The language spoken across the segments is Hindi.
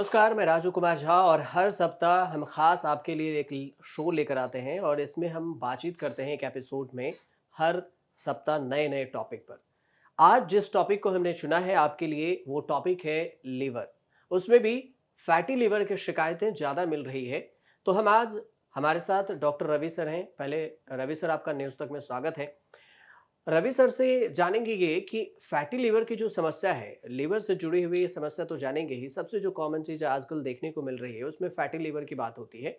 नमस्कार, मैं राजू कुमार झा और हर सप्ताह हम खास आपके लिए एक शो लेकर आते हैं और इसमें हम बातचीत करते हैं एक एपिसोड में हर सप्ताह नए नए टॉपिक पर। आज जिस टॉपिक को हमने चुना है आपके लिए वो टॉपिक है लीवर। उसमें भी फैटी लीवर की शिकायतें ज़्यादा मिल रही है। तो हम आज हमारे साथ डॉक्टर रवि सर हैं। पहले रवि सर आपका न्यूज़ तक में स्वागत है। रवि सर से जानेंगे ये कि फैटी लिवर की जो समस्या है, लिवर से जुड़ी हुई ये समस्या तो जानेंगे ही। सबसे जो कॉमन चीज़ आजकल देखने को मिल रही है, उसमें फैटी लिवर की बात होती है।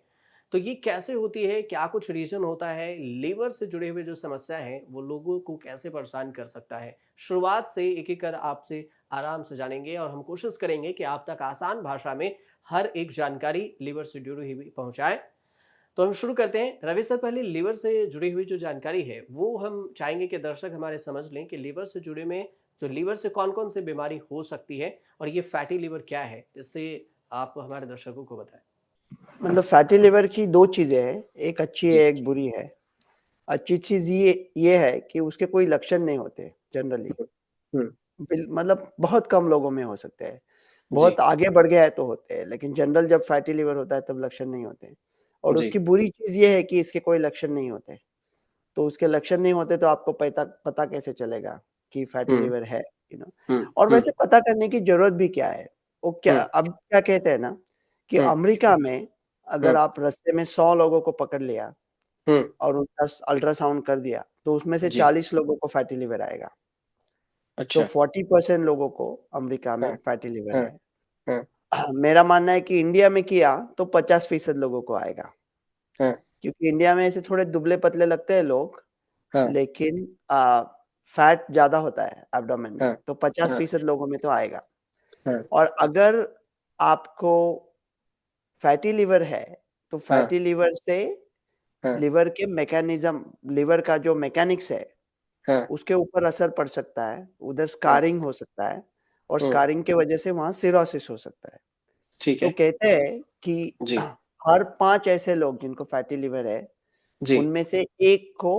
तो ये कैसे होती है? क्या कुछ रीज़न होता है? लिवर से जुड़े हुए जो समस्या है, वो लोगों को कैसे परेशान कर सकता है? शुरुआत से एक-एक कर आपसे आराम से जानेंगे और हम कोशिश करेंगे कि आप तक आसान भाषा में हर एक जानकारी लिवर से जुड़ी हुई पहुँचाएँ। तो हम शुरू करते हैं। रवि सर, पहले लीवर से जुड़ी हुई जो जानकारी है, वो हम चाहेंगे कि दर्शक हमारे समझ लें कि लीवर से जुड़े में जो लीवर से कौन-कौन सी बीमारी हो सकती है और ये फैटी लीवर क्या है? इससे आप हमारे दर्शकों को बताएँ। मतलब फैटी लिवर की दो चीजें हैं, एक अच्छी है जी। एक बुरी है। अच्छी चीज ये है कि उसके कोई लक्षण नहीं होते जनरली। हुँ, हुँ, मतलब बहुत कम लोगों में हो सकते हैं, जी, बहुत आगे बढ़ गया है तो होते हैं, लेकिन जनरल जब फैटी लिवर होता है तब लक्षण नहीं होते। और जी। उसकी बुरी चीज ये है कि इसके कोई लक्षण नहीं होते। तो उसके लक्षण नहीं होते तो आपको पता पता कैसे चलेगा कि फैटी हुँ, लिवर है, यू नो। हुँ, और हुँ, वैसे पता करने की जरूरत भी क्या है? वो क्या हुँ, अब क्या कहते हैं ना कि हुँ, अमेरिका में अगर हुँ, आप रास्ते में 100 लोगों को पकड़ लिया हुँ, और उनका अल्ट्रासाउंड कर दिया, तो उसमें से जी। 40 लोगों को फैटी लिवर आएगा। सो अच्छा। 40% लोगों को अमेरिका में हाँ, फैटी लिवर हाँ, है। हाँ, मेरा मानना है कि इंडिया में किया तो 50% लोगों को आएगा, हाँ, क्योंकि इंडिया में ऐसे थोड़े दुबले-पतले लगते हैं लोग, हाँ, लेकिन फैट ज़्यादा होता है एब्डोमेन में, हाँ, तो हाँ, 50% लोगों में तो आएगा। हाँ, और अगर आपको फैटी लिवर है, तो हाँ, फैटी लिवर से हाँ, लिवर के मैकेनिज़्म, लिवर का जो मैकेनिक्स है, हाँ, उसके ऊपर असर पड़ सकता है, उधर हाँ, स्कारिंग हो सकता है और हुँ, स्कारिंग के वजह से वहाँ सिरोसिस हो सकता है। ठीक तो है। कहते हैं कि जी, हर 5 ऐसे लोग जिनको फैटी लिवर है, जी, उनमें से 1 को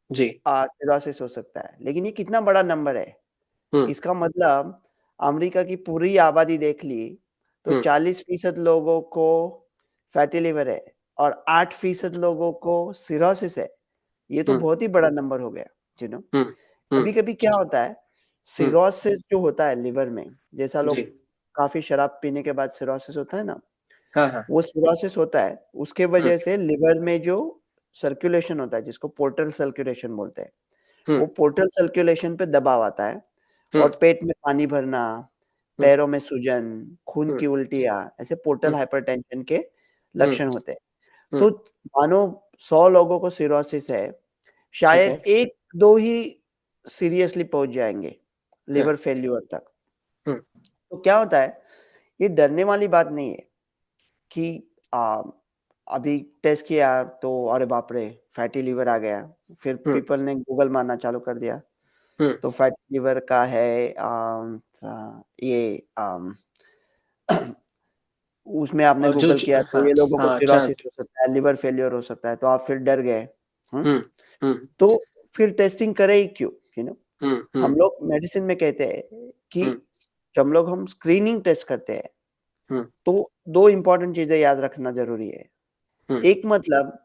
जी, सिरोसिस हो सकता है। लेकिन ये कितना बड़ा नंबर है? हुँ, इसका मतलब अमेरिका की पूरी आबादी देख ली, तो हुँ, 40% लोगों को फैटी लिवर है और 8% लोगों को सिरोसिस है। ये तो हुँ, बहुत ही बड़ा नंबर हो गया, यू नो। हुँ, हुँ, कभी-कभी क्या होता है, हुँ, सिरोसिस जो होता है लिवर में, जैसा जी। लोग काफ़ी शराब पीने के बाद सिरोसिस होता है ना, हाँ, हाँ। वो सिरोसिस होता है, उसके हुँ, वजह से लिवर में जो सर्कुलेशन होता है, जिसको पोर्टल सर्कुलेशन बोलते हैं, हुँ, वो पोर्टल सर्कुलेशन पे दबाव आता है हुँ, और पेट में पानी भरना, हुँ, पैरों में सूजन, खून हुँ, की उल्टियाँ, ऐसे पोर्टल हुँ, हाइपरटेंशन के हुँ, लक्षण होते हैं। हुँ, तो मानो 100 लोगों को सिरोसिस है, ठीक शायद है। 1-2 ही सीरियसली पहुँच जाएँगे, हाँ, लिवर फेल्योर तक। हुँ, तो क्या होता है, ये डरने वाली बात नहीं है कि अ, अभी टेस्ट किया तो अरे बाप रे! फैटी लिवर आ गया। फिर हुँ, पीपल ने गूगल मारना चालू कर दिया। हुँ, तो फैटी लिवर का है ये उसमें आपने और जो गूगल च किया तो हाँ, ये लोगों को हाँ, अच्छा। सिरोसिस हो सकता है, लिवर फेल्योर हो सकता है, तो आप फिर डर गए। हुँ? हुँ, हुँ, तो फिर टेस्टिंग करें ही क्यों? यू नो, हुँ, हुँ, हम लोग मेडिसिन में कहते हैं कि हुँ, जब हम स्क्रीनिंग टेस्ट करते हैं, हुँ, तो 2 इम्पोर्टेंट चीज़ें याद रखना ज़रूरी है। हुँ, एक मतलब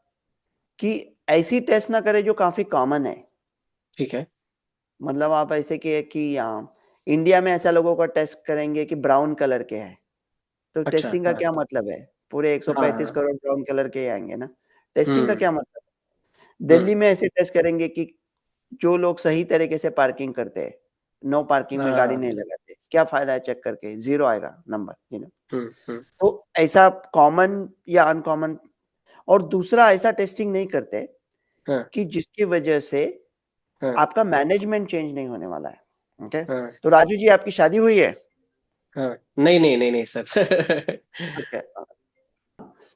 कि ऐसी टेस्ट ना करें जो काफ़ी कॉमन है। ठीक है। मतलब आप ऐसे कि इंडिया में ऐसा लोगों का टेस्ट करेंगे कि ब्राउन कलर के हैं। तो अच्छा, टेस्टिंग का हाँ, क्या मतलब है? पूरे हाँ, 135 हाँ, करोड़ ब्राउन कलर के ही आएँगे ना। टेस्टिंग का हुँ, क्या मतलब है? हुँ, दिल्ली में ऐसे टेस्ट करेंगे कि जो लोग सही तरीके से पार्किंग करते हैं, नो पार्किंग में गाड़ी हाँ, नहीं लगाते, क्या फ़ायदा है चेक करके? ज़ीरो आएगा नंबर, यू नो। हुँ, हुँ, तो ऐसा कॉमन या अनकॉमन। और दूसरा ऐसा टेस्टिंग नहीं करते हाँ, कि जिसकी वजह से हाँ, आपका मैनेजमेंट चेंज नहीं होने वाला है, ओके? हाँ, तो राजू जी, आपकी शादी हुई है? हाँ। नहीं, नहीं, नहीं, नहीं सर। ओके।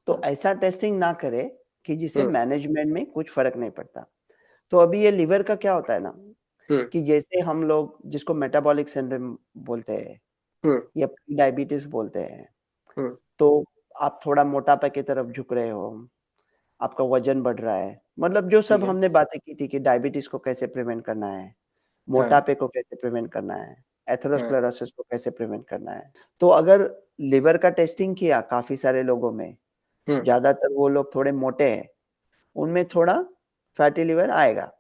तो ऐसा टेस्टिंग ना करें कि जिससे हुँ, मैनेजमेंट में कुछ फ़र्क नहीं पड़ता। तो अभी ये लिवर का क्या होता है ना, हुँ, कि जैसे हम लोग जिसको मेटाबॉलिक सिंड्रोम बोलते हैं हुँ, या डायबिटीज़ बोलते हैं, हुँ, तो आप थोड़ा मोटापे की तरफ झुक रहे हो, आपका वज़न बढ़ रहा है। मतलब जो ठीक सब है। हमने बातें की थी कि डायबिटीज़ को कैसे प्रिवेंट करना है, हाँ, मोटापे को कैसे प्रिवेंट करना है, एथेरोस्क्लेरोसिस को कैसे प्रिवेंट करना है। तो अगर लिवर का टेस्टिंग किया काफी सारे लोगों में, ज्यादातर वो लोग थोड़े मोटे हैं, उनमें थोड़ा फैटी लिवर आएगा।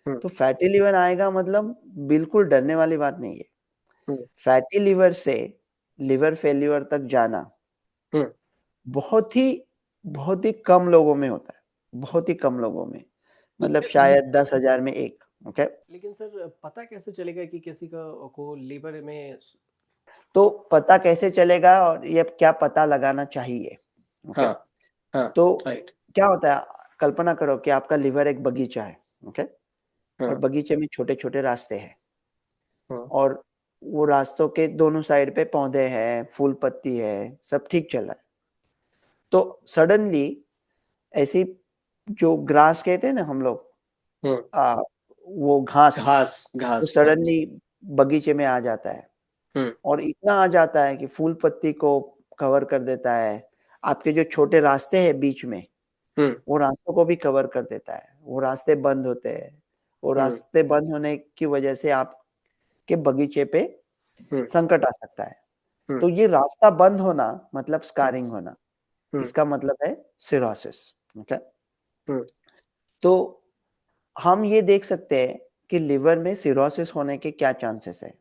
तो फैटी लिवर आएगा मतलब बिल्कुल डरने वाली बात नहीं है। फैटी लिवर से लिवर फेल्यूर तक जाना बहुत ही कम लोगों में होता है, बहुत ही कम लोगों में, मतलब शायद 10,000 में एक। ओके, लेकिन सर पता कैसे चलेगा कि किसी को लीवर में तो पता कैसे चलेगा और ये क्या पता लगाना चाहिए। ओके, तो क्या होता है, कल्पना करो कि आपका लिवर एक बगीचा है। ओके, और बगीचे में छोटे छोटे रास्ते हैं, और वो रास्तों के दोनों साइड पे पौधे हैं, फूल पत्ती है, सब ठीक चल रहा है। तो सडनली ऐसी जो ग्रास कहते हैं ना हम लोग, वो घास, तो सडनली बगीचे में आ जाता है, और इतना आ जाता है कि फूल पत्ती को कवर कर देता है, आपके जो छोटे रास्ते हैं बीच में, वो रास्तों को भी कवर कर देता है, वो रास्ते बंद होते हैं। वो रास्ते बंद होने की वजह से आपके बगीचे पे संकट आ सकता है। तो ये रास्ता बंद होना मतलब स्कारिंग होना, इसका मतलब है सिरोसिस। ओके, तो हम ये देख सकते हैं कि लिवर में सिरोसिस होने के क्या चांसेस है,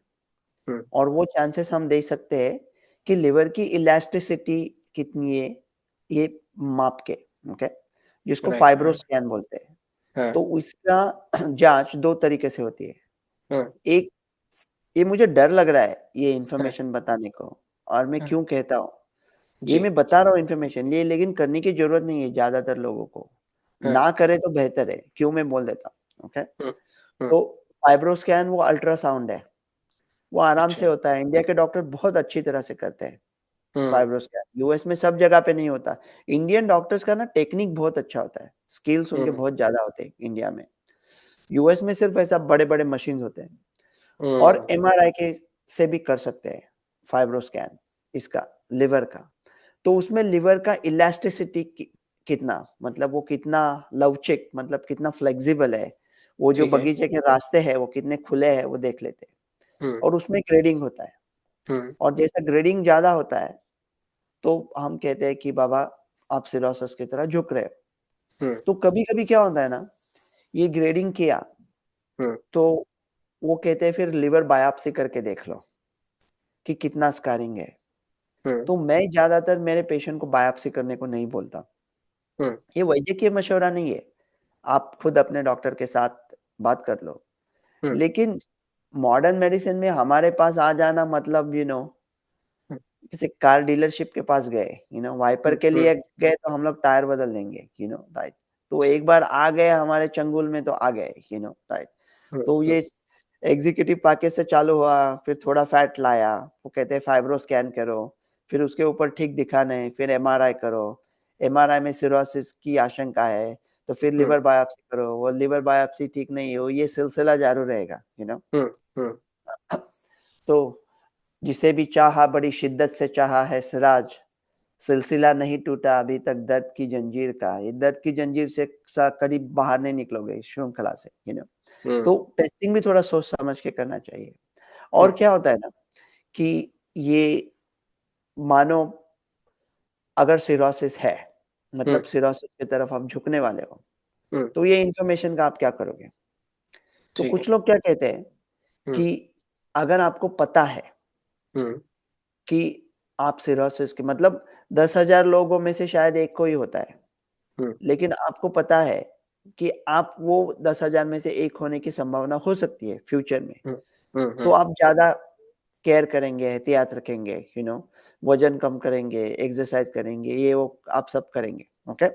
और वो चांसेस हम देख सकते हैं कि लिवर की इलास्टिसिटी कितनी है, ये माप के। ओके, जिसको फाइब्रोस्कैन बोलते हैं। तो उसका जांच दो तरीके से होती है। एक, ये मुझे डर लग रहा है ये इन्फॉर्मेशन बताने को, और मैं क्यों कहता हूँ, ये मैं बता रहा हूँ इन्फॉर्मेशन ये, लेकिन करने की जरूरत नहीं है ज्यादातर लोगों को, ना करे तो बेहतर है, क्यों मैं बोल देता हूँ। ओके, तो फाइब्रोस्कैन वो अल्ट्रासाउंड है, वो आराम से होता है, इंडिया के डॉक्टर बहुत अच्छी तरह से करते हैं फाइब्रोस्कैन। यूएस में सब जगह पे नहीं होता। इंडियन डॉक्टर्स का ना टेक्निक बहुत अच्छा होता है, स्किल्स उनके बहुत ज्यादा होते हैं इंडिया में। यूएस में सिर्फ ऐसा बड़े बड़े मशीन होते हैं, और एमआरआई के से भी कर सकते हैं फाइब्रोस्कैन इसका, लिवर का। तो उसमें लिवर का इलास्टिसिटी कितना, मतलब वो कितना लवचिक, मतलब कितना फ्लेक्सिबल है, वो जो बगीचे के रास्ते हैं वो कितने खुले हैं, वो देख लेते हैं। और उसमें ग्रेडिंग होता है, और जैसा ग्रेडिंग ज्यादा होता है तो हम कहते हैं कि बाबा आप सिरोसिस की तरह झुक रहे हो। तो कभी कभी क्या होता है ना, ये ग्रेडिंग किया तो वो कहते हैं फिर लिवर बायोप्सी करके देख लो कि कितना स्कारिंग है। तो मैं ज्यादातर मेरे पेशेंट को बायोप्सी करने को नहीं बोलता, ये वैद्यकीय मशवरा नहीं है, आप खुद अपने डॉक्टर के साथ बात कर लो। लेकिन मॉडर्न मेडिसिन में हमारे पास आ जाना मतलब किसी कार डीलरशिप के पास गए, वाइपर के लिए गए तो हम लोग टायर बदल देंगे, राइट। तो एक बार आ गए हमारे चंगुल में तो आ गए, राइट। तो ये एग्जीक्यूटिव पैकेज से चालू हुआ, फिर थोड़ा फैट लाया, वो कहते हैं फाइब्रो स्कैन करो, फिर उसके ऊपर ठीक दिखा नहीं, फिर एमआरआई करो, एमआरआई में सिरोसिस की आशंका है तो फिर लिवर बायोप्सी करो, वो लिवर बायोप्सी ठीक नहीं हो, ये सिलसिला जारी रहेगा, तो जिसे भी चाहा बड़ी शिद्दत से चाहा है सिराज, सिलसिला नहीं टूटा अभी तक दर्द की जंजीर का, ये दर्द की जंजीर से करीब बाहर नहीं निकलोगे इस श्रृंखला से, तो टेस्टिंग भी थोड़ा सोच समझ के करना चाहिए। और क्या होता है ना कि ये मानो अगर सिरोसिस है, मतलब सिरोसिस की तरफ आप झुकने वाले हो, तो ये इंफॉर्मेशन का आप क्या करोगे। तो कुछ लोग क्या कहते हैं कि अगर आपको पता है कि आप सिरोसिस के, मतलब 10,000 लोगों में से शायद एक को ही होता है, लेकिन आपको पता है कि आप वो 10,000 में से एक होने की संभावना हो सकती है फ्यूचर में, तो आप ज्यादा केयर करेंगे, एहतियात रखेंगे, वजन कम करेंगे, एक्सरसाइज करेंगे, ये वो आप सब करेंगे। ओके,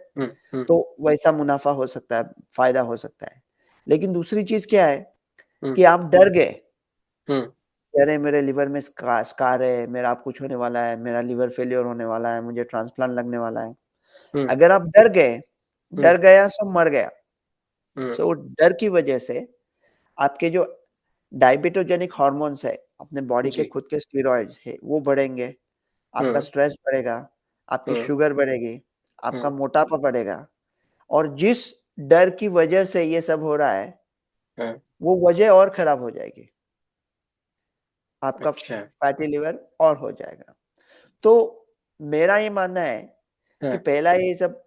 तो वैसा मुनाफा हो सकता है, फायदा हो सकता है। लेकिन दूसरी चीज क्या है कि आप डर गए, अरे मेरे लिवर में स्कार है, मेरा आप कुछ होने वाला है, मेरा लिवर फेलियर होने वाला है, मुझे ट्रांसप्लांट लगने वाला है। अगर आप डर गए, डर गया सो मर गया। सो डर की वजह से आपके जो डायबिटोजेनिक हार्मोन्स है, अपने बॉडी के खुद के स्टेरॉइड्स है, वो बढ़ेंगे, आपका स्ट्रेस बढ़ेगा, आपकी शुगर बढ़ेगी, आपका मोटापा बढ़ेगा। और जिस डर की वजह से ये सब हो रहा है, वो वजह और खराब हो जाएगी। आपका अच्छा। फैटी लिवर और हो जाएगा। तो मेरा ये मानना है कि पहला ये सब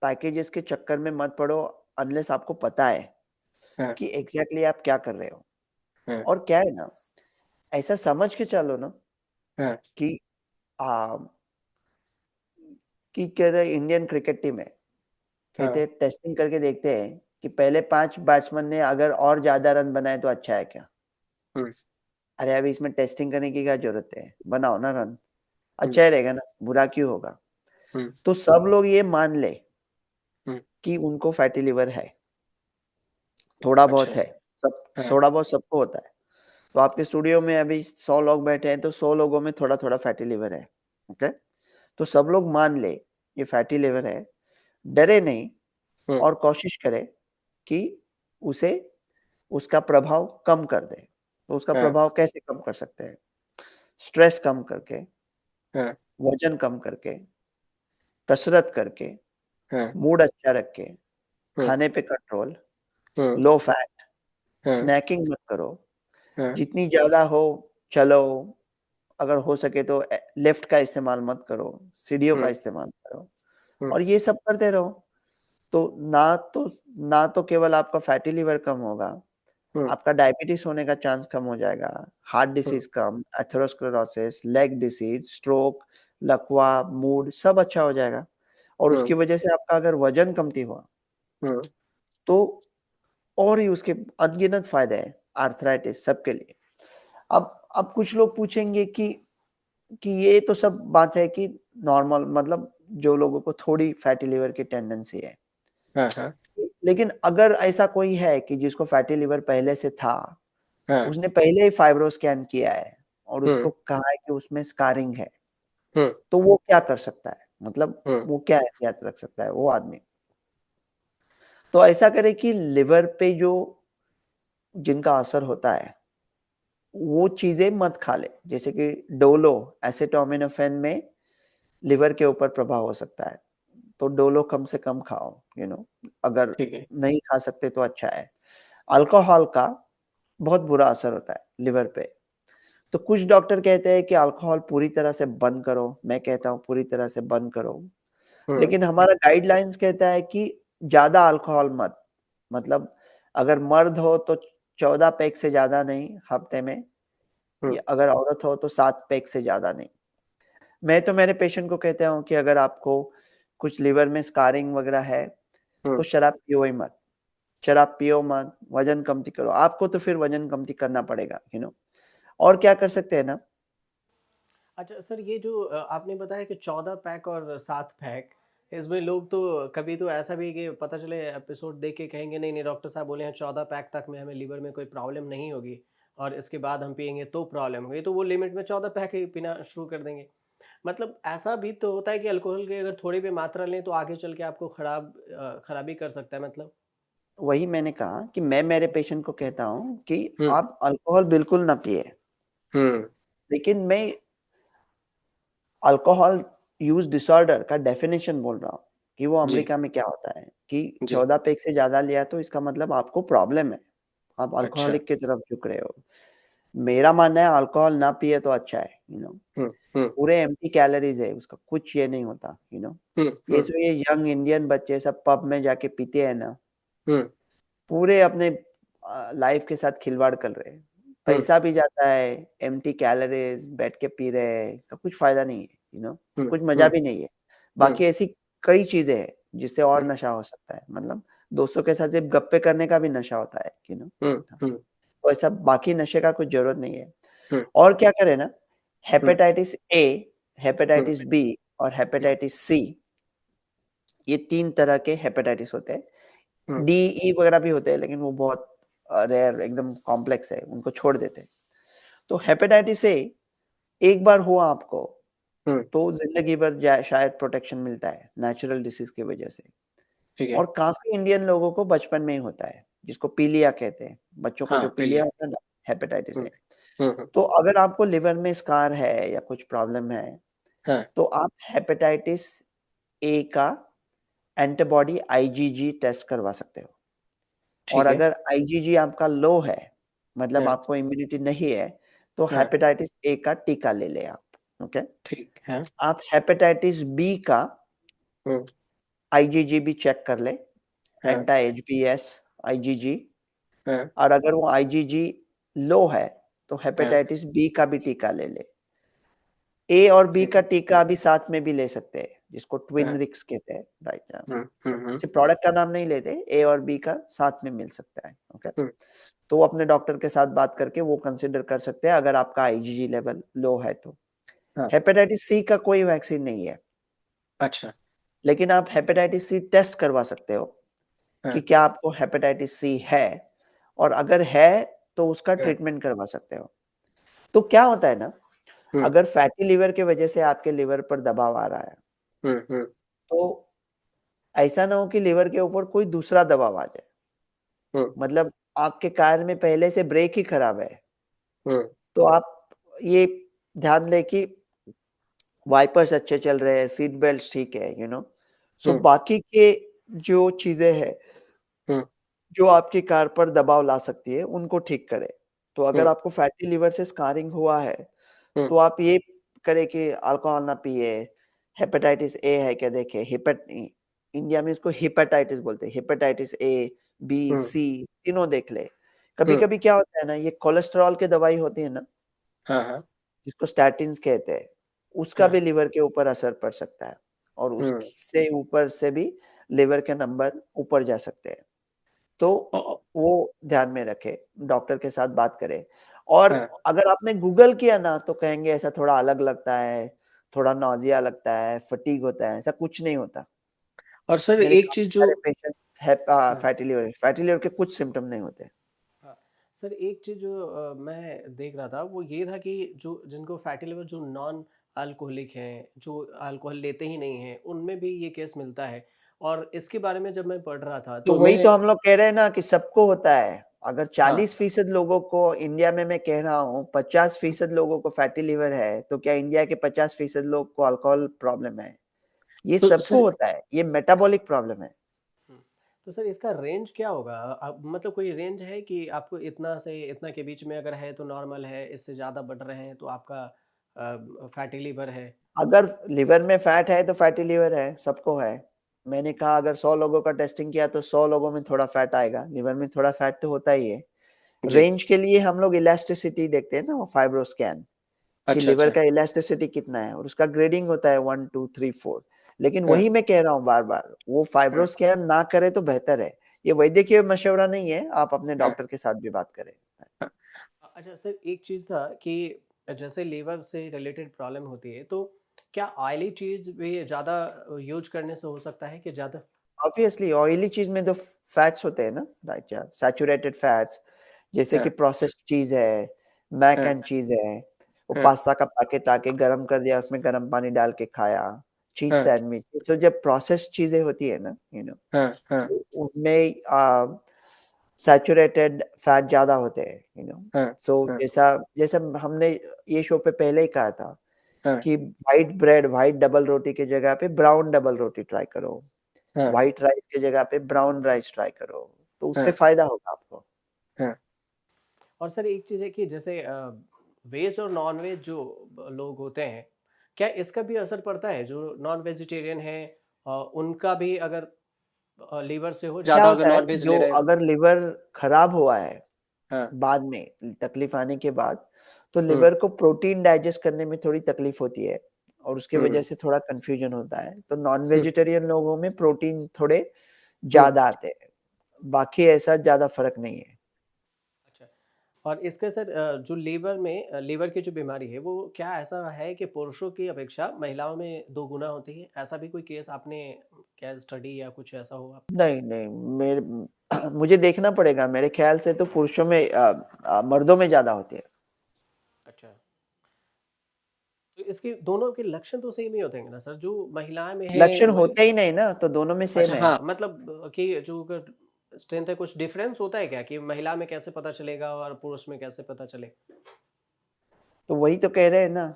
पैकेजेस के चक्कर में मत पड़ो अनलेस आपको पता है कि एग्जैक्टली आप क्या कर रहे हो। और क्या है ना, ऐसा समझ के चलो ना कि आ, कि कह रहे इंडियन क्रिकेट टीम है, कहते हैं टेस्टिंग करके देखते हैं कि पहले 5 बैट्समैन ने अगर और ज्यादा रन बनाए तो अच्छा है क्या। अरे अभी इसमें टेस्टिंग करने की क्या जरूरत है, बनाओ ना रन, अच्छा ही रहेगा ना, बुरा क्यों होगा। तो सब लोग ये मान ले कि उनको फैटी लिवर है, थोड़ा बहुत है, सब थोड़ा बहुत सबको होता है। तो आपके स्टूडियो में अभी 100 लोग बैठे हैं तो 100 लोगों में थोड़ा थोड़ा फैटी लिवर है। ओके, तो सब लोग मान ले ये फैटी लिवर है, डरे नहीं और कोशिश करे कि उसे उसका प्रभाव कम कर दे। तो उसका प्रभाव कैसे कम कर सकते हैं? स्ट्रेस कम करके, वजन कम करके, कसरत करके, मूड अच्छा रख के, खाने पे कंट्रोल, लो फैट, स्नैकिंग मत करो, जितनी ज्यादा हो चलो, अगर हो सके तो लिफ्ट का इस्तेमाल मत करो, सीढ़ियों का इस्तेमाल करो, और ये सब करते रहो। तो ना तो केवल आपका फैटी लिवर कम होगा, आपका डायबिटीज होने का चांस कम हो जाएगा, हार्ट डिसीज कम, एथेरोस्क्लेरोसिस, लेग डिसीज, स्ट्रोक, लकवा, मूड सब अच्छा हो जाएगा। और उसकी वजह से आपका अगर वजन कमती हुआ तो और ही उसके अनगिनत फायदे हैं, आर्थराइटिस सबके लिए। अब कुछ लोग पूछेंगे कि ये तो सब बात है कि नॉर्मल, मतलब जो लोगों को थोड़ी फैटी लिवर की टेंडेंसी है, लेकिन अगर ऐसा कोई है कि जिसको फैटी लिवर पहले से था, उसने पहले ही फाइब्रो स्कैन किया है और उसको कहा है कि उसमें स्कारिंग है, तो वो क्या कर सकता है, मतलब वो क्या एहतियात रख सकता है वो आदमी। तो ऐसा करे कि लिवर पे जो जिनका असर होता है वो चीजें मत खा ले, जैसे कि डोलो, एसिटामिनोफेन में लिवर के ऊपर प्रभाव हो सकता है, तो डोलो कम से कम खाओ, अगर नहीं खा सकते तो अच्छा है। अल्कोहल का बहुत बुरा असर होता है लिवर पे, तो कुछ डॉक्टर कहते हैं कि अल्कोहल पूरी तरह से बंद करो, मैं कहता हूँ पूरी तरह से बंद करो, लेकिन हमारा गाइडलाइंस कहता है कि ज्यादा अल्कोहल मत, मतलब अगर मर्द हो तो 14 पैक से ज्यादा नहीं हफ्ते में, या अगर औरत हो तो 7 पैक से ज्यादा नहीं। मैं तो मेरे पेशेंट को कहता हूँ कि अगर आपको कुछ लिवर में स्कारिंग वगैरह है तो शराब पियो ही मत, शराब पियो मत, वजन कमती करो, आपको तो फिर वजन कमती करना पड़ेगा, और क्या कर सकते हैं ना। अच्छा सर, ये जो आपने बताया कि 14 पैक और 7 पैक, इसमें लोग तो कभी तो ऐसा भी कि पता चले एपिसोड देख के कहेंगे नहीं नहीं डॉक्टर साहब बोले हैं 14 पैक तक में हमें लीवर में कोई प्रॉब्लम नहीं होगी और इसके बाद हम पियेंगे तो प्रॉब्लम होगी, तो वो लिमिट में 14 पैक ही पीना शुरू कर देंगे। मतलब ऐसा भी तो होता है कि अल्कोहल की अगर थोड़ी भी मात्रा लें तो आगे चल के आपको खराबी कर सकता है मतलब। वही मैंने कहा कि मैं मेरे पेशेंट को कहता हूँ कि आप अल्कोहल बिल्कुल ना पिए, लेकिन मैं अल्कोहल यूज डिसऑर्डर का डेफिनेशन बोल रहा हूँ कि वो अमेरिका में क्या होता है कि 14 पैक से ज्यादा लिया तो इसका मतलब आपको प्रॉब्लम है, आप अल्कोहलिक की तरफ झुक रहे हो। मेरा मानना है अल्कोहल ना पिए तो अच्छा है, पूरे एम्प्टी कैलोरीज है, उसका कुछ ये नहीं होता, ये सो ये यंग इंडियन बच्चे सब पब में जाके पीते हैं ना, पूरे अपने लाइफ के साथ खिलवाड़ कर रहे हैं, पैसा भी जाता है, एम्प्टी कैलोरीज, बैठ के पी रहे हैं, तो कुछ फायदा नहीं है, कुछ मजा भी नहीं है। बाकी ऐसी कई चीजें हैं जिससे और नशा हो सकता है, मतलब दोस्तों के साथ सिर्फ गप्पे करने का भी नशा होता है, तो ऐसा बाकी नशे का कुछ जरूरत नहीं है। और क्या करें ना, हेपेटाइटिस ए, हेपेटाइटिस बी और हेपेटाइटिस सी, ये 3 तरह के हेपेटाइटिस होते हैं। डी ई वगैरह भी होते हैं लेकिन वो बहुत रेयर, एकदम कॉम्प्लेक्स है, उनको छोड़ देते हैं। तो हेपेटाइटिस ए एक बार हुआ आपको तो जिंदगी भर शायद प्रोटेक्शन मिलता है नेचुरल डिसीज की वजह से, और काफी इंडियन लोगों को बचपन में ही होता है, जिसको पीलिया कहते हैं, बच्चों को जो पीलिया होता है ना, हेपेटाइटिस है। तो अगर आपको लिवर में स्कार है या कुछ प्रॉब्लम है तो आप हेपेटाइटिस ए का एंटीबॉडी आईजीजी टेस्ट करवा सकते हो, और अगर आईजीजी आपका लो है, मतलब आपको इम्यूनिटी नहीं है, तो हेपेटाइटिस ए का टीका ले ले आप, ओके। ठीक है। आप हेपेटाइटिस बी का आईजीजी भी चेक कर ले, एंटी एचबीएस आईजीजी, और अगर वो आईजीजी लो है तो हेपेटाइटिस बी का भी टीका ले ले। ए और बी का टीका अभी साथ में भी ले सकते हैं, जिसको ट्विन रिक्स कहते हैं, राइट। प्रोडक्ट का नाम नहीं लेते, ए और बी का साथ में मिल सकता है, ओके। तो वो अपने डॉक्टर के साथ बात करके वो कंसिडर कर सकते हैं अगर आपका आईजीजी लेवल लो है तो। हेपेटाइटिस सी का कोई वैक्सीन नहीं है। अच्छा। लेकिन आप हेपेटाइटिस सी टेस्ट करवा सकते हो कि क्या आपको हेपेटाइटिस सी है, और अगर है तो उसका ट्रीटमेंट करवा सकते हो। तो क्या होता है ना, अगर फैटी लिवर के वजह से आपके लिवर पर दबाव आ रहा है, तो ऐसा ना हो कि लिवर के ऊपर कोई दूसरा दबाव आ जाए। मतलब आपके कार में पहले से ब्रेक ही खराब है, तो आप ये ध्यान दें कि वाइपर्स अच्छे चल रहे हैं, सीट बेल्ट ठीक है, सो बाकी के जो चीजें हैं जो आपकी कार पर दबाव ला सकती है उनको ठीक करें। तो अगर आपको फैटी लिवर से स्कारिंग हुआ है तो आप ये करें कि अल्कोहल ना पिए, हेपेटाइटिस ए है क्या देखे, इंडिया में इसको हेपेटाइटिस बोलते हैं, हेपेटाइटिस ए बी सी तीनों देख ले। कभी कभी क्या होता है ना, ये कोलेस्ट्रॉल की दवाई होती है ना, जिसको स्टैटिन्स कहते हैं, उसका भी लिवर के ऊपर असर पड़ सकता है, और उससे ऊपर से भी लिवर के नंबर ऊपर जा सकते हैं। तो वो ध्यान में रखे, डॉक्टर के साथ बात करें। और अगर आपने गूगल किया ना तो कहेंगे ऐसा थोड़ा अलग लगता है, थोड़ा नौजिया लगता है, फटीग होता है, ऐसा कुछ नहीं होता। और सर एक चीज जो फैटी लिवर के कुछ सिम्टम नहीं होते। सर एक चीज जो मैं देख रहा था वो ये था कि जो जिनको फैटी लिवर जो नॉन अल्कोहलिक हैं, जो अल्कोहल लेते ही नहीं हैं, उनमें भी ये केस मिलता है। और इसके बारे में जब मैं पढ़ रहा था तो वही तो हम लोग कह रहे हैं ना कि सबको होता है। अगर 40% लोगों को इंडिया में, मैं कह रहा हूँ 50% लोगों को फैटी लिवर है, तो क्या इंडिया के 50% लोग को अल्कोहल प्रॉब्लम है? ये तो सबको होता है, ये मेटाबॉलिक प्रॉब्लम है। तो सर इसका रेंज क्या होगा? मतलब कोई रेंज है कि आपको इतना से इतना के बीच में अगर है तो नॉर्मल है, इससे ज़्यादा बढ़ रहे हैं तो आपका फैटी लिवर है? अगर लिवर में फैट है तो फैटी लिवर है, सबको है। मैंने कहा अगर 100 लोगों का टेस्टिंग किया तो 100 लोगों में थोड़ा फैट आएगा, लिवर में थोड़ा फैट तो होता ही है। रेंज के लिए हम लोग इलास्टिसिटी देखते हैं ना, वो फाइब्रोस्कैन, कि लिवर का इलास्टिसिटी कितना है, और उसका ग्रेडिंग होता है 1 2 3 4। लेकिन वही मैं कह रहा हूँ बार बार, वो फाइब्रोस्कैन ना करे तो बेहतर है। ये वैद्यकीय मशवरा नहीं है, आप अपने डॉक्टर के साथ भी बात करें। अच्छा सर, एक चीज़ था कि जैसे लीवर से रिलेटेड प्रॉब्लम होती है, तो क्या ऑयली चीज़ भी ज़्यादा यूज करने से हो सकता है कि ज़्यादा? ऑब्वियसली ऑयली चीज में तो फैट्स होते हैं ना, राइट यार, सैचुरेटेड फैट्स, जैसे कि प्रोसेस्ड चीज है, मैक एंड चीज है, वो पास्ता का पैकेट आके गरम कर दिया, उसमें गरम पानी डाल के खाया, चीज सैंडविच। तो जब प्रोसेस्ड चीजें होती है ना, तो उनमें सैचुरेटेड फैट ज्यादा होते हैं, सो जैसा जैसा हमने ये शो पे पहले ही कहा था कि व्हाइट ब्रेड, व्हाइट डबल रोटी की जगह पे ब्राउन डबल रोटी ट्राई करो, व्हाइट राइस की जगह पे ब्राउन राइस ट्राई करो, तो उससे फायदा होगा आपको। और सर एक चीज़ है कि जैसे वेज और नॉन वेज जो लोग होते हैं, क्या इसका भी असर पड़ता है? जो नॉन वेजिटेरियन है उनका भी अगर लीवर से हो क्या ज़्यादा अगर होता है, नॉन वेज ले जो रहे हैं तो? अगर लिवर खराब हुआ है बाद में तकलीफ आने के बाद, तो लिवर को प्रोटीन डाइजेस्ट करने में थोड़ी तकलीफ होती है, और उसके वजह से थोड़ा कंफ्यूजन होता है। तो नॉन वेजिटेरियन लोगों में प्रोटीन थोड़े ज्यादा आते हैं, बाकी ऐसा ज्यादा फर्क नहीं है। अच्छा। और इसके सर जो लीवर में लीवर की जो बीमारी है वो क्या ऐसा है कि पुरुषों की अपेक्षा महिलाओं में 2 गुना होती है? ऐसा भी कोई केस आपने क्या स्टडी या कुछ ऐसा हो आप? नहीं नहीं, मुझे देखना पड़ेगा, मेरे ख्याल से तो पुरुषों में मर्दों में ज्यादा होती है। अच्छा। तो इसके दोनों के लक्षण तो सेम ही होते हैं ना सर? जो महिलाएं में है लक्षण होते ही नहीं ना, तो दोनों में सेम अच्छा है। हाँ, मतलब कि जो अगर स्ट्रेंथ है, कुछ डिफरेंस होता है क्या कि महिला में कैसे पता चलेगा और पुरुष में कैसे पता चले? तो वही तो कह रहे हैं ना,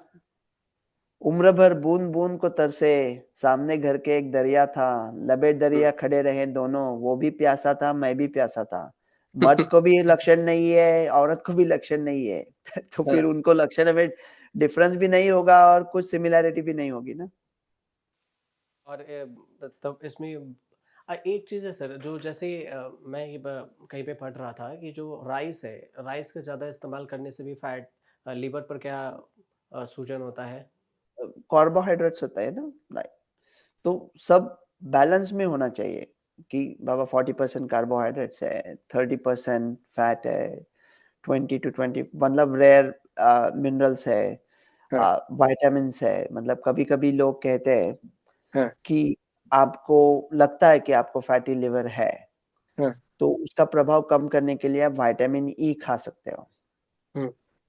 उम्र भर बूंद बूंद को तरसे, सामने घर के एक दरिया था, लबे दरिया खड़े रहे दोनों, वो भी प्यासा था मैं भी प्यासा था, मर्द को भी लक्षण नहीं है, औरत को भी लक्षण नहीं है तो फिर उनको लक्षण में डिफरेंस भी नहीं होगा और कुछ सिमिलैरिटी भी नहीं होगी ना। और तब इसमें एक चीज़ है सर, जो जैसे मैं ये कहीं पे पढ़ रहा था कि जो राइस है, राइस का ज़्यादा इस्तेमाल करने से भी फैट लीवर पर क्या सूजन होता है? कार्बोहाइड्रेट्स होता है ना, राइट। तो सब बैलेंस में होना चाहिए कि बाबा 40% कार्बोहाइड्रेट्स है, 30% फैट है, 20 to 20 मतलब रेयर मिनरल्स है, वाइटामिन्स है। मतलब कभी कभी लोग कहते हैं कि आपको लगता है कि आपको फैटी लिवर है, तो उसका प्रभाव कम करने के लिए आप विटामिन ई खा सकते हो।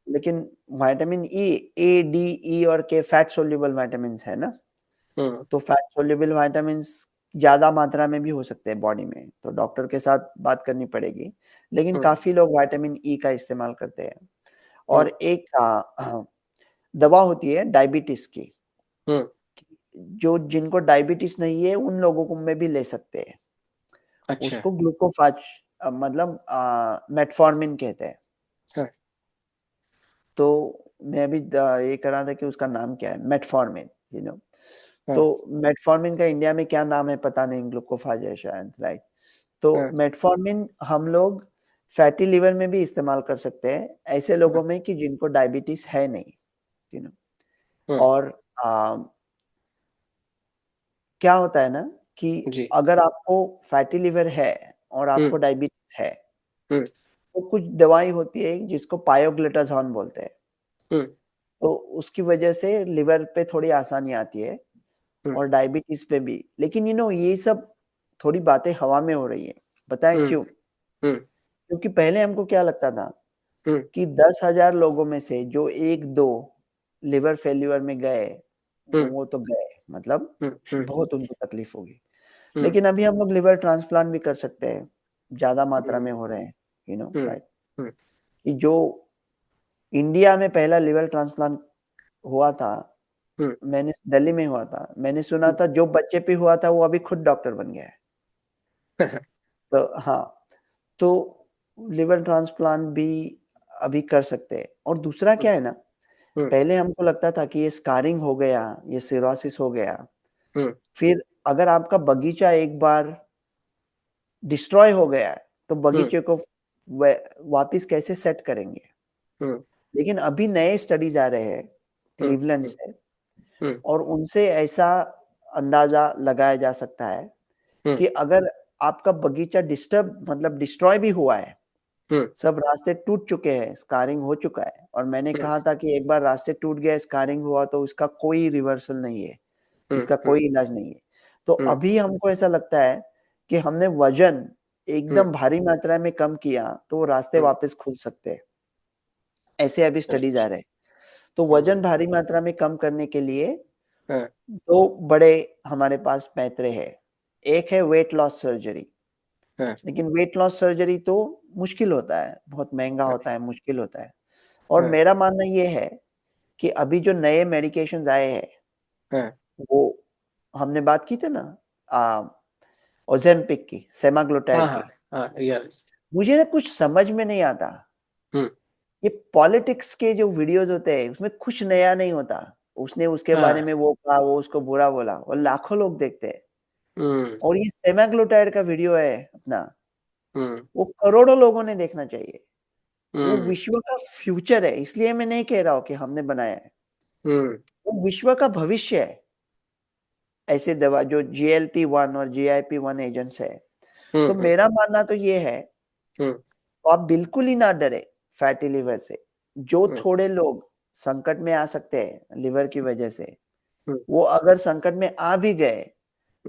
लेकिन विटामिन ई, ए, डी, ई और के फैट सोल्यूबल विटामिन है ना, तो फैट सोल्यूबल विटामिन्स ज्यादा मात्रा में भी हो सकते हैं बॉडी में, तो डॉक्टर के साथ बात करनी पड़ेगी। लेकिन काफी लोग विटामिन ई का इस्तेमाल करते हैं। और एक दवा होती है डायबिटीज की, जो जिनको डायबिटीज नहीं है उन लोगों को में भी ले सकते हैं। अच्छा। उसको ग्लूकोफाज मतलब मेटफॉर्मिन कहते हैं। तो मैं भी ये कर रहा था कि उसका नाम क्या है, मेटफॉर्मिन, यू नो। तो मेटफॉर्मिन का इंडिया में क्या नाम है पता नहीं, ग्लूकोफाज है शायद, राइट। तो मेटफॉर्मिन हम लोग फैटी लिवर में भी इस्तेमाल कर सकते हैं, ऐसे लोगों में कि जिनको डायबिटीज है नहीं, यू नो। और क्या होता है ना कि अगर आपको फैटी लिवर है और आपको डायबिटीज है, तो कुछ दवाई होती है जिसको पायोग्लिटाजोन बोलते हैं। तो उसकी वजह से लिवर पे थोड़ी आसानी आती है और डायबिटीज पे भी। लेकिन ये सब थोड़ी बातें हवा में हो रही है, बताएं क्यों? क्योंकि पहले हमको क्या लगता था कि 10,000 लोगों में से जो 1-2 लिवर फेल्यूर में गए, वो तो गए, मतलब बहुत उनको तकलीफ होगी। लेकिन अभी हम लोग लिवर ट्रांसप्लांट भी कर सकते हैं, ज्यादा मात्रा में हो रहे हैं, राइट। कि जो इंडिया में पहला लिवर ट्रांसप्लांट हुआ था, मैंने दिल्ली में हुआ था, मैंने सुना था जो बच्चे पे हुआ था वो अभी खुद डॉक्टर बन गया है। तो हाँ, तो लिवर ट्रांसप्लांट भी अभी कर सकते हैं। और दूसरा क्या है ना, पहले हमको लगता था कि ये स्कारिंग हो गया, ये सिरोसिस हो गया, फिर अगर आपका बगीचा एक बार डिस्ट्रॉय हो गया है तो बगीचे को वापिस कैसे सेट करेंगे? लेकिन अभी नए स्टडीज आ रहे हैं क्लीवलैंड से, और उनसे ऐसा अंदाजा लगाया जा सकता है कि अगर आपका बगीचा डिस्टर्ब मतलब डिस्ट्रॉय भी हुआ है, सब रास्ते टूट चुके हैं, स्कारिंग हो चुका है, और मैंने कहा था कि एक बार रास्ते टूट गए, स्कारिंग हुआ, तो इसका कोई रिवर्सल नहीं है, इसका कोई इलाज नहीं है। तो अभी हमको ऐसा लगता है कि हमने वजन एकदम भारी मात्रा में कम किया तो रास्ते वापस खुल सकते हैं, ऐसे अभी स्टडीज आ रहे हैं। तो वजन भारी मात्रा में कम करने के लिए 2 बड़े हमारे पास पैतरे हैं। एक है वेट लॉस सर्जरी, लेकिन वेट लॉस सर्जरी तो मुश्किल होता है, बहुत महंगा होता है, मुश्किल होता है। और मेरा मानना ये है कि अभी जो नए मेडिकेशंस आए हैं, वो हमने बात की थी ना, ओजेम्पिक की, सेमाग्लोटाइड की। मुझे ना कुछ समझ में नहीं आता, ये पॉलिटिक्स के जो वीडियोस होते हैं उसमें कुछ नया नहीं होता। उसने उसके बारे में वो कहा, वो उसको बुरा बोला, और लाखों लोग देखते हैं। और ये सेमाग्लोटाइड का वीडियो है अपना, वो करोड़ों लोगों ने देखना चाहिए। वो विश्व का फ्यूचर है, इसलिए मैं नहीं कह रहा हूँ कि हमने बनाया है, वो विश्व का भविष्य है। ऐसे दवा जो GLP-1 और GIP-1 एजेंट्स है, तो मेरा मानना तो ये है, तो आप बिल्कुल ही ना डरे फैटी लिवर से। जो थोड़े लोग संकट में आ सकते हैं लिवर की वजह से, वो अगर संकट में आ भी गए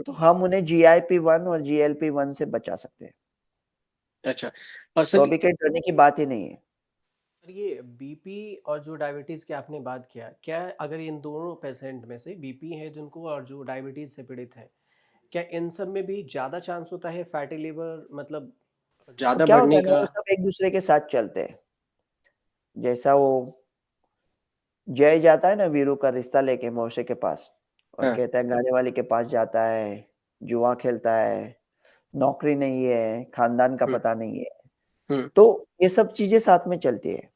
तो हम उन्हें GIP-1 और GLP-1 से बचा सकते हैं। अच्छा। और तो सर अभी कहीं डरने की बात ही नहीं है। सर, ये बीपी और जो डायबिटीज की आपने बात किया, क्या अगर इन दोनों पेशेंट में से बीपी है जिनको और जो डायबिटीज से पीड़ित है, क्या इन सब में भी ज्यादा चांस होता है फैटी लिवर मतलब तो ज्यादा क्या होता बढ़ने है ना, का? वो सब एक दूसरे के साथ चलते हैं। जैसा वो जय जाता है ना वीरू का रिश्ता लेके मौसे के पास, और कहता है गाने वाले के पास जाता है, जुआ खेलता है, नौकरी नहीं है, खानदान का पता नहीं है, तो ये सब चीजें साथ में चलती है।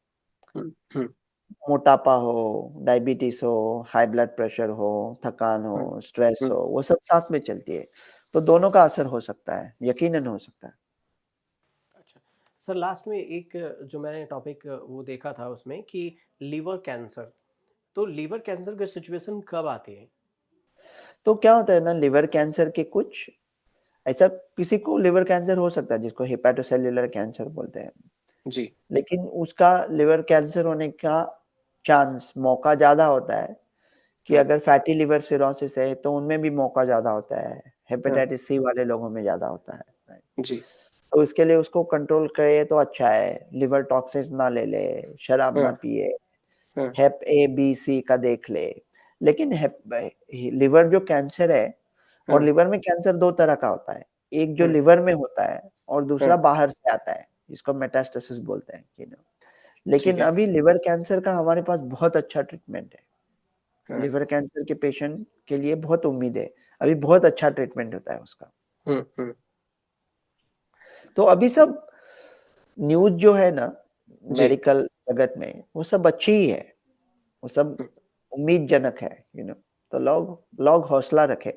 मोटापा हो, डायबिटीज हो, हाई ब्लड प्रेशर हो, थकान हो, स्ट्रेस हो, वो सब साथ में चलती है। तो दोनों का असर हो सकता है, यकीनन हो सकता है। अच्छा सर, लास्ट में एक जो मैंने टॉपिक वो देखा था उसमें कि लीवर कैंसर, तो लीवर कैंसर की सिचुएशन कब आती है? तो क्या होता है ना, लिवर कैंसर के कुछ ऐसा, किसी को लिवर कैंसर हो सकता है जिसको हेपेटोसेल्युलर कैंसर बोलते हैं जी। लेकिन उसका लिवर कैंसर होने का चांस, मौका ज्यादा होता है कि अगर फैटी लिवर सिरोसिस है तो उनमें भी मौका ज्यादा होता है, हेपेटाइटिस सी वाले लोगों में ज्यादा होता है। जी। तो इसके लिए उसको कंट्रोल करे तो अच्छा है, लिवर टॉक्सिन्स ना ले ले, शराब ना पिए, हेप ए बी सी का देख ले। लेकिन लिवर जो कैंसर है, और लिवर में कैंसर दो तरह का होता है, एक जो लिवर में होता है और दूसरा बाहर से आता है, जिसको मेटास्टेसिस बोलते हैं, लेकिन अभी लिवर कैंसर का हमारे पास बहुत अच्छा ट्रीटमेंट है। लिवर कैंसर के पेशेंट के लिए बहुत उम्मीद है, अभी बहुत अच्छा ट्रीटमेंट होता है उसका। तो अभी सब न्यूज जो है ना मेडिकल जगत में, वो सब अच्छी ही है, वो सब उम्मीदजनक है, तो लोग लोग हौसला रखे,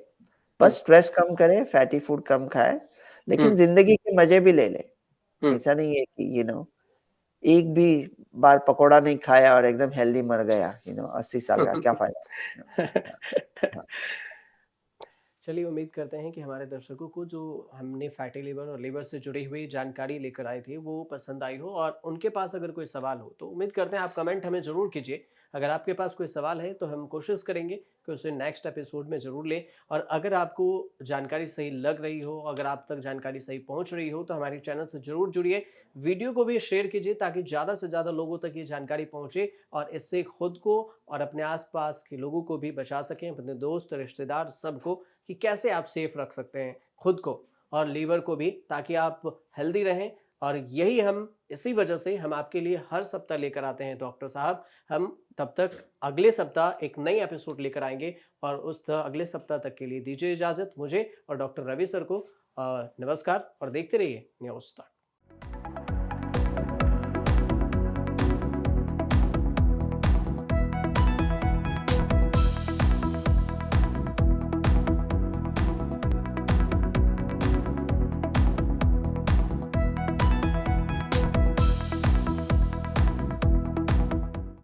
बस स्ट्रेस कम करे, फैटी फूड कम खाए, लेकिन जिंदगी के मजे भी ले ले। ऐसा नहीं है कि एक भी बार पकोड़ा नहीं खाया और एकदम हेल्दी मर गया, 80 साल का क्या फायदा। हाँ, चलिए, उम्मीद करते हैं कि हमारे दर्शकों को जो हमने फैटी लिवर और लिवर से जुड़ी हुई जानकारी लेकर आए थे वो पसंद आई हो, और उनके पास अगर कोई सवाल हो तो उम्मीद करते हैं आप कमेंट हमें ज़रूर कीजिए। अगर आपके पास कोई सवाल है तो हम कोशिश करेंगे कि उसे नेक्स्ट एपिसोड में ज़रूर लें। और अगर आपको जानकारी सही लग रही हो, अगर आप तक जानकारी सही पहुंच रही हो, तो हमारे चैनल से ज़रूर जुड़िए, वीडियो को भी शेयर कीजिए ताकि ज़्यादा से ज़्यादा लोगों तक ये जानकारी पहुंचे, और इससे खुद को और अपने आसपास के लोगों को भी बचा सकें, अपने दोस्त रिश्तेदार सबको, कि कैसे आप सेफ रख सकते हैं खुद को और लीवर को भी, ताकि आप हेल्दी रहें। और यही हम इसी वजह से हम आपके लिए हर सप्ताह लेकर आते हैं डॉक्टर साहब। हम तब तक अगले सप्ताह एक नई एपिसोड लेकर आएंगे, और उस अगले सप्ताह तक के लिए दीजिए इजाजत मुझे और डॉक्टर रवि सर को। नमस्कार, और देखते रहिए न्यूज़ तक।